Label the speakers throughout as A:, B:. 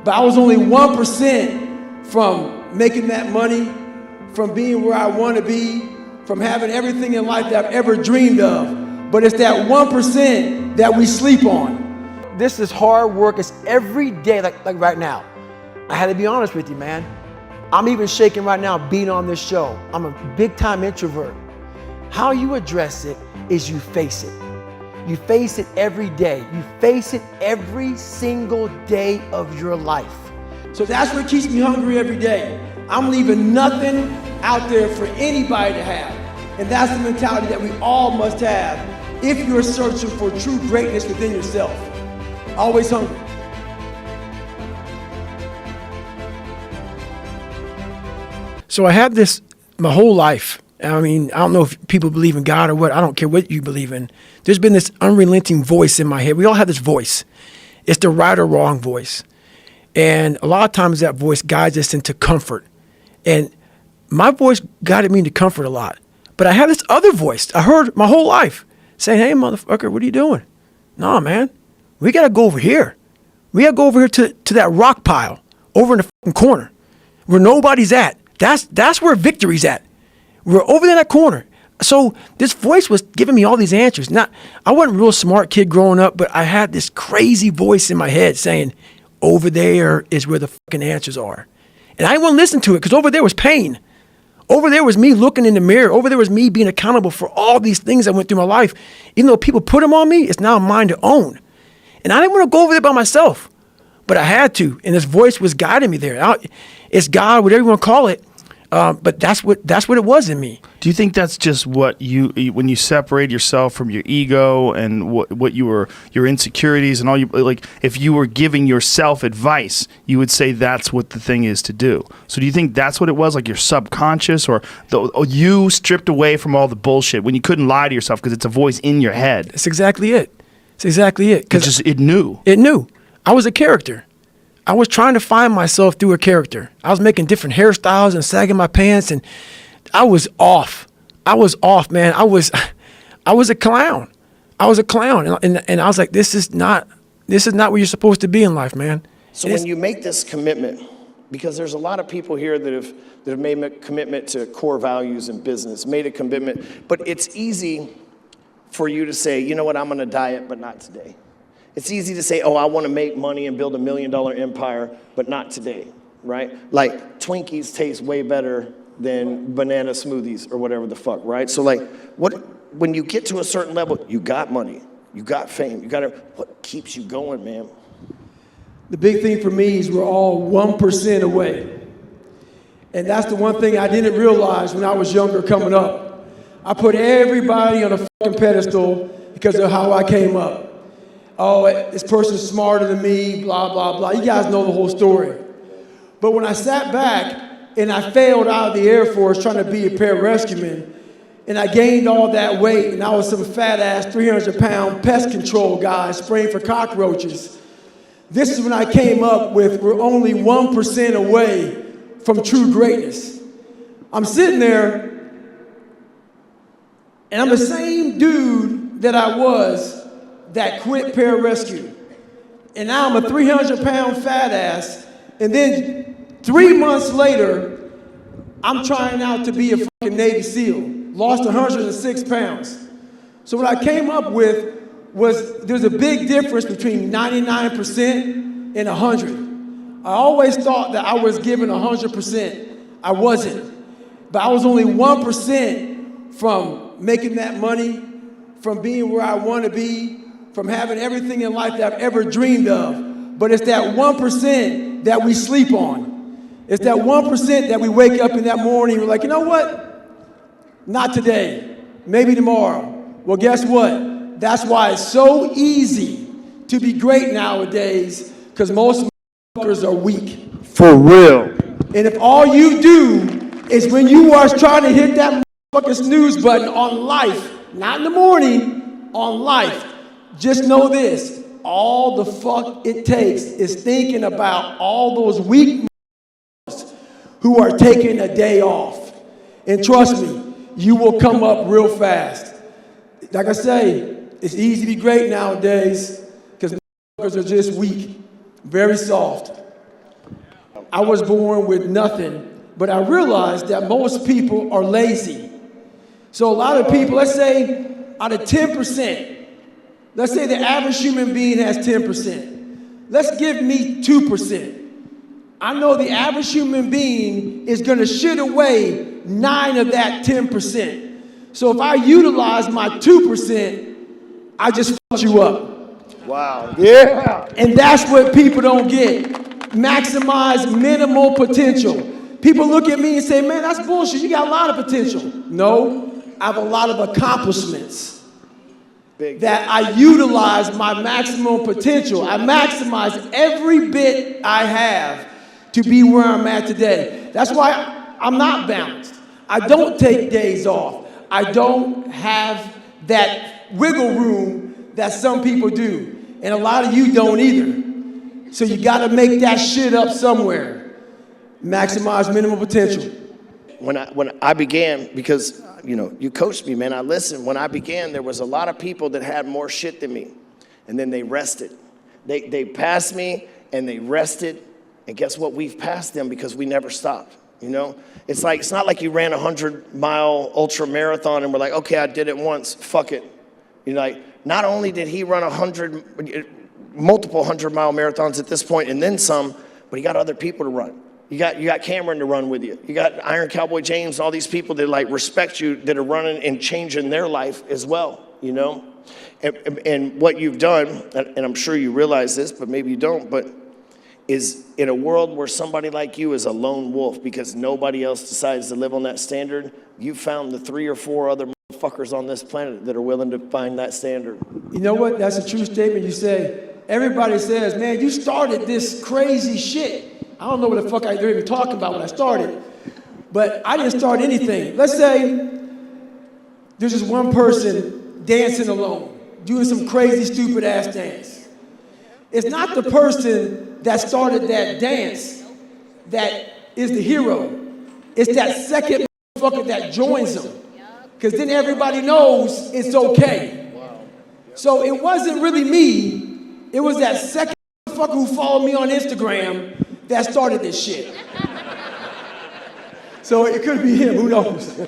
A: But I was only 1% from making that money, from being where I want to be, from having everything in life that I've ever dreamed of. But it's that 1% that we sleep on. This is hard work. It's every day, like right now. I had to be honest with you, man. I'm even shaking right now being on this show. I'm a big time introvert. How you address it is you face it. You face it every day. You face it every single day of your life. So that's what keeps me hungry every day. I'm leaving nothing out there for anybody to have. And that's the mentality that we all must have if you're searching for true greatness within yourself. Always hungry. So I had this my whole life. I mean, I don't know if people believe in God or what. I don't care what you believe in. There's been this unrelenting voice in my head. We all have this voice. It's the right or wrong voice. And a lot of times that voice guides us into comfort. And my voice guided me into comfort a lot. But I had this other voice I heard my whole life saying, hey, motherfucker, what are you doing? Nah, man, we got to go over here. We got to go over here to that rock pile over in the fucking corner where nobody's at. That's where victory's at. We're over there in that corner. So this voice was giving me all these answers. I wasn't a real smart kid growing up, but I had this crazy voice in my head saying, over there is where the fucking answers are. And I didn't want to listen to it because over there was pain. Over there was me looking in the mirror. Over there was me being accountable for all these things I went through my life. Even though people put them on me, it's now mine to own. And I didn't want to go over there by myself, but I had to. And this voice was guiding me there. It's God, whatever you want to call it. But that's what it was in me.
B: Do you think that's just what when you separate yourself from your ego and what your insecurities and all like if you were giving yourself advice, you would say that's what the thing is to do. So do you think that's what it was, like your subconscious or you stripped away from all the bullshit when you couldn't lie to yourself because it's a voice in your head?
A: That's exactly it. It's exactly it.
B: Because it knew.
A: It knew. I was a character. I was trying to find myself through a character. I was making different hairstyles and sagging my pants, and I was off. I was off, man. I was a clown. I was a clown, and I was like, this is not where you're supposed to be in life, man.
C: So when you make this commitment, because there's a lot of people here that have made a commitment to core values in business, made a commitment, but it's easy for you to say, you know what, I'm going to diet, but not today. It's easy to say, oh, I want to make money and build $1 million empire, but not today, right? Like Twinkies taste way better than banana smoothies or whatever the fuck, right? So like, when you get to a certain level, you got money, you got fame, what keeps you going, man?
A: The big thing for me is we're all 1% away. And that's the one thing I didn't realize when I was younger coming up. I put everybody on a fucking pedestal because of how I came up. Oh, this person's smarter than me, blah, blah, blah. You guys know the whole story. But when I sat back and I failed out of the Air Force trying to be a pararescueman, and I gained all that weight, and I was some fat-ass 300-pound pest control guy spraying for cockroaches, this is when I came up with we're only 1% away from true greatness. I'm sitting there, and I'm the same dude that I was that quit pararescue. And now I'm a 300-pound fat ass. And then 3 months later, I'm trying out to be a fucking Navy SEAL. Lost 106 pounds. So what I came up with was there's a big difference between 99% and 100. I always thought that I was given 100%. I wasn't. But I was only 1% from making that money, from being where I want to be, from having everything in life that I've ever dreamed of. But it's that 1% that we sleep on. It's that 1% that we wake up in that morning and we're like, you know what? Not today. Maybe tomorrow. Well, guess what? That's why it's so easy to be great nowadays, because most motherfuckers are weak.
B: For real.
A: And if all you do is when you are trying to hit that motherfucking snooze button on life, not in the morning, on life, just know this, all the fuck it takes is thinking about all those weak who are taking a day off. And trust me, you will come up real fast. Like I say, it's easy to be great nowadays because motherfuckers are just weak, very soft. I was born with nothing, but I realized that most people are lazy. So a lot of people, let's say out of 10%, let's say the average human being has 10%. Let's give me 2%. I know the average human being is gonna shit away 9 of that 10%. So if I utilize my 2%, I just fucked you up.
C: Wow. Yeah.
A: And that's what people don't get. Maximize minimal potential. People look at me and say, man, that's bullshit. You got a lot of potential. No, I have a lot of accomplishments that I utilize my maximum potential. I maximize every bit I have to be where I'm at today. That's why I'm not balanced. I don't take days off. I don't have that wiggle room that some people do. And a lot of you don't either. So you gotta make that shit up somewhere. Maximize minimum potential.
C: When I began, because you coached me, man, I listened. When I began, there was a lot of people that had more shit than me. And then they rested. They passed me and they rested. And guess what? We've passed them because we never stopped. It's not like you ran a 100-mile ultra marathon and we're like, okay, I did it once, fuck it. Not only did he run multiple 100-mile marathons at this point and then some, but he got other people to run. You got Cameron to run with you. You got Iron Cowboy James, all these people that respect you, that are running and changing their life as well. And what you've done, and I'm sure you realize this, but maybe you don't, but is in a world where somebody like you is a lone wolf because nobody else decides to live on that standard, you found the 3 or 4 other motherfuckers on this planet that are willing to find that standard.
A: You know what? That's a true statement. You say, everybody says, man, you started this crazy shit. I don't know what the fuck they're even talking about when I started, but I didn't start anything. Let's say there's just one person dancing alone, doing some crazy, stupid ass dance. It's not the person that started that dance that is the hero. It's that second motherfucker that joins them. Because then everybody knows it's okay. So it wasn't really me. It was that second motherfucker who followed me on Instagram that started this shit. So it could be him, who knows?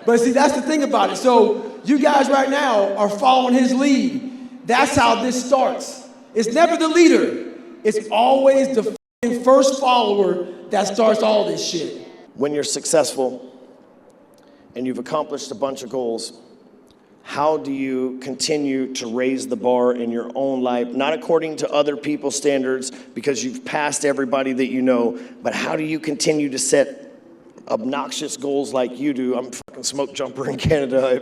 A: But see, that's the thing about it. So you guys right now are following his lead. That's how this starts. It's never the leader. It's always the first follower that starts all this shit.
C: When you're successful and you've accomplished a bunch of goals, how do you continue to raise the bar in your own life? Not according to other people's standards because you've passed everybody that you know, but how do you continue to set obnoxious goals like you do? I'm a fucking smoke jumper in Canada.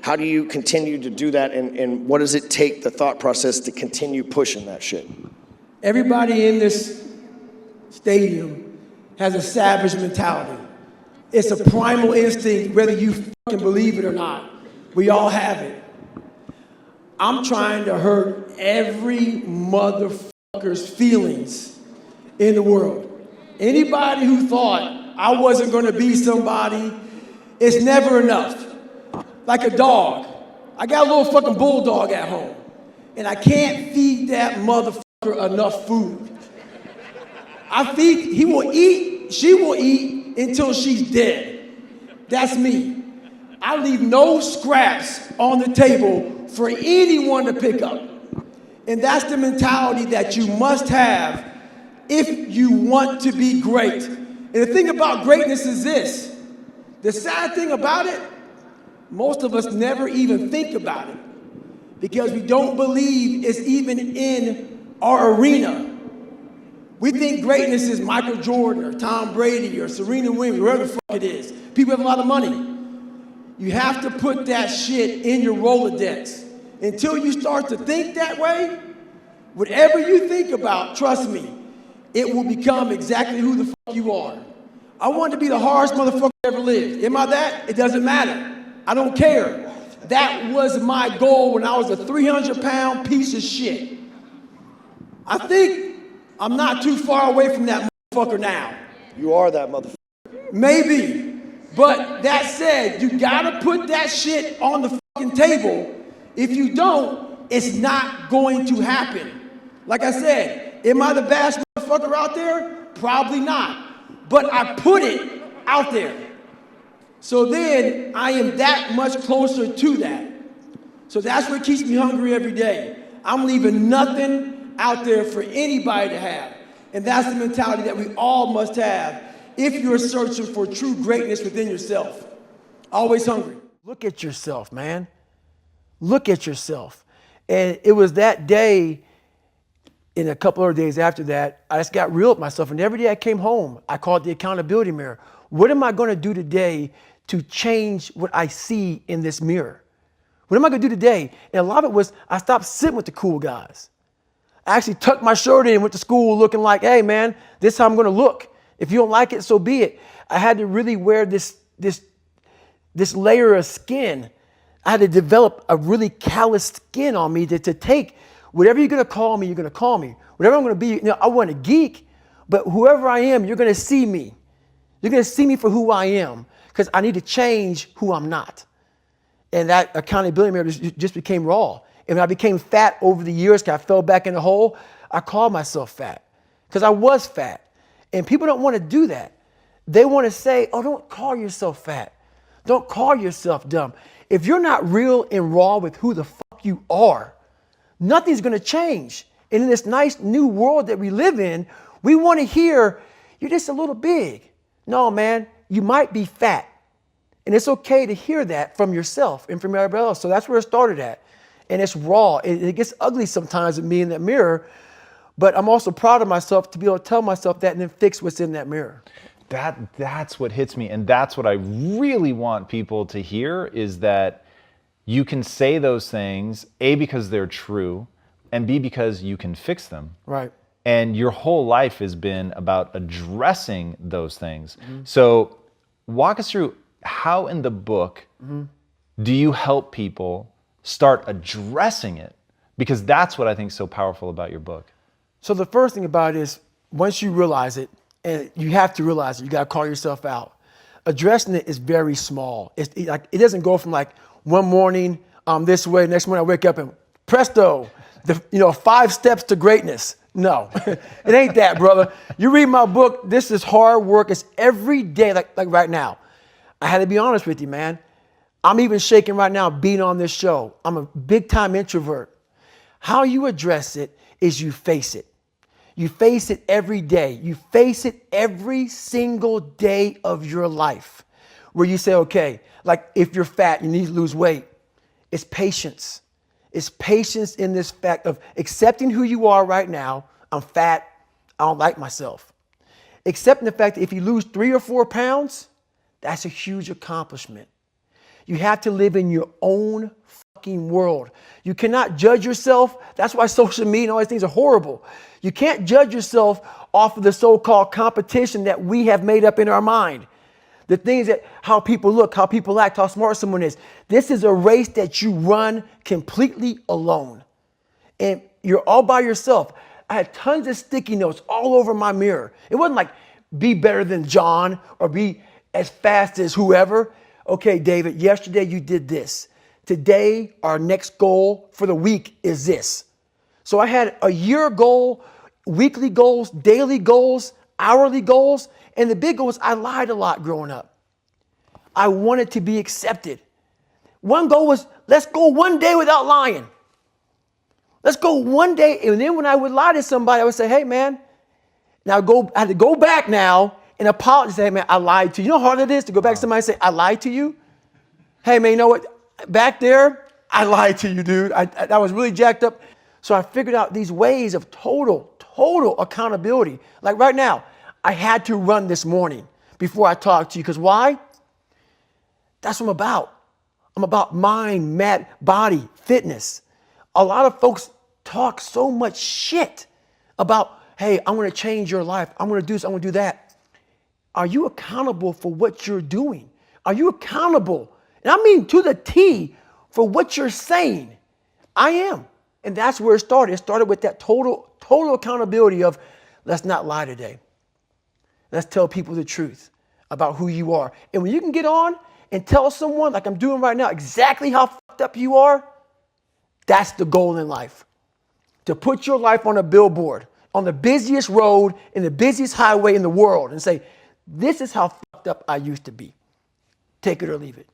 C: How do you continue to do that, and what does it take, the thought process, to continue pushing that shit?
A: Everybody in this stadium has a savage mentality. It's a primal instinct, whether you fucking believe it or not. We all have it. I'm trying to hurt every motherfucker's feelings in the world. Anybody who thought I wasn't gonna be somebody, it's never enough. Like a dog. I got a little fucking bulldog at home, and I can't feed that motherfucker enough food. He will eat, she will eat until she's dead. That's me. I leave no scraps on the table for anyone to pick up. And that's the mentality that you must have if you want to be great. And the thing about greatness is this. The sad thing about it, most of us never even think about it because we don't believe it's even in our arena. We think greatness is Michael Jordan or Tom Brady or Serena Williams, whoever the fuck it is. People have a lot of money. You have to put that shit in your Rolodex. Until you start to think that way, whatever you think about, trust me, it will become exactly who the fuck you are. I wanted to be the hardest motherfucker ever lived. Am I that? It doesn't matter. I don't care. That was my goal when I was a 300-pound piece of shit. I think I'm not too far away from that motherfucker now.
C: You are that motherfucker.
A: Maybe. But that said, you gotta put that shit on the fucking table. If you don't, it's not going to happen. Like I said, am I the best motherfucker motherfucker out there? Probably not. But I put it out there. So then I am that much closer to that. So that's what keeps me hungry every day. I'm leaving nothing out there for anybody to have. And that's the mentality that we all must have if you're searching for true greatness within yourself. Always hungry. Look at yourself, man. Look at yourself. And it was that day, and a couple of days after that, I just got real with myself. And every day I came home, I called the accountability mirror. What am I going to do today to change what I see in this mirror? What am I going to do today? And a lot of it was I stopped sitting with the cool guys. I actually tucked my shirt in and went to school looking like, hey, man, this is how I'm going to look. If you don't like it, so be it. I had to really wear this layer of skin. I had to develop a really calloused skin on me to take whatever you're going to call me, you're going to call me. Whatever I'm going to be, you know, I wasn't a geek, but whoever I am, you're going to see me. You're going to see me for who I am because I need to change who I'm not. And that accountability mirror just became raw. And when I became fat over the years, because I fell back in the hole, I called myself fat because I was fat. And people don't want to do that. They want to say, oh, don't call yourself fat. Don't call yourself dumb. If you're not real and raw with who the fuck you are, nothing's going to change. And in this nice new world that we live in, we want to hear, you're just a little big. No, man, you might be fat. And it's okay to hear that from yourself and from everybody else. So that's where it started at. And it's raw. It gets ugly sometimes with me in that mirror. But I'm also proud of myself to be able to tell myself that and then fix what's in that mirror.
D: That's what hits me. And that's what I really want people to hear is that you can say those things, A, because they're true, and B, because you can fix them.
A: Right.
D: And your whole life has been about addressing those things. Mm-hmm. So walk us through how in the book do you help people start addressing it? Because that's what I think is so powerful about your book.
A: So the first thing about it is once you realize it, and you have to realize it, you got to call yourself out. Addressing it is very small. It doesn't go from like one morning this way, next morning I wake up and presto, 5 steps to greatness. No, it ain't that, brother. You read my book, this is hard work. It's every day, like right now. I had to be honest with you, man. I'm even shaking right now being on this show. I'm a big time introvert. How you address it is you face it. You face it every day. You face it every single day of your life where you say, okay, like if you're fat, you need to lose weight. It's patience. It's patience in this fact of accepting who you are right now. I'm fat. I don't like myself. Accepting the fact that if you lose 3 or 4 pounds, that's a huge accomplishment. You have to live in your own fucking world. You cannot judge yourself. That's why social media and all these things are horrible. You can't judge yourself off of the so-called competition that we have made up in our mind. The things that, how people look, how people act, how smart someone is. This is a race that you run completely alone. And you're all by yourself. I had tons of sticky notes all over my mirror. It wasn't like be better than John or be as fast as whoever. Okay, David, yesterday you did this. Today, our next goal for the week is this. So I had a year goal, weekly goals, daily goals, hourly goals, and the big goal was I lied a lot growing up. I wanted to be accepted. One goal was, let's go one day without lying. Let's go one day. And then when I would lie to somebody, I would say, hey, man, I had to go back now and apologize. Say, hey, man, I lied to you. You know how hard it is to go back to somebody and say, I lied to you? Hey, man, you know what? Back there, I lied to you, dude. I was really jacked up. So I figured out these ways of total accountability. Like right now, I had to run this morning before I talked to you. Because why? That's what I'm about. I'm about mind, body, fitness. A lot of folks talk so much shit about, hey, I'm going to change your life. I'm going to do this. I'm going to do that. Are you accountable for what you're doing? Are you accountable? And I mean to the T for what you're saying. I am. And that's where it started. It started with that total accountability of let's not lie today. Let's tell people the truth about who you are. And when you can get on and tell someone, like I'm doing right now, exactly how fucked up you are, that's the goal in life. To put your life on a billboard on the busiest road in the busiest highway in the world and say, this is how fucked up I used to be. Take it or leave it.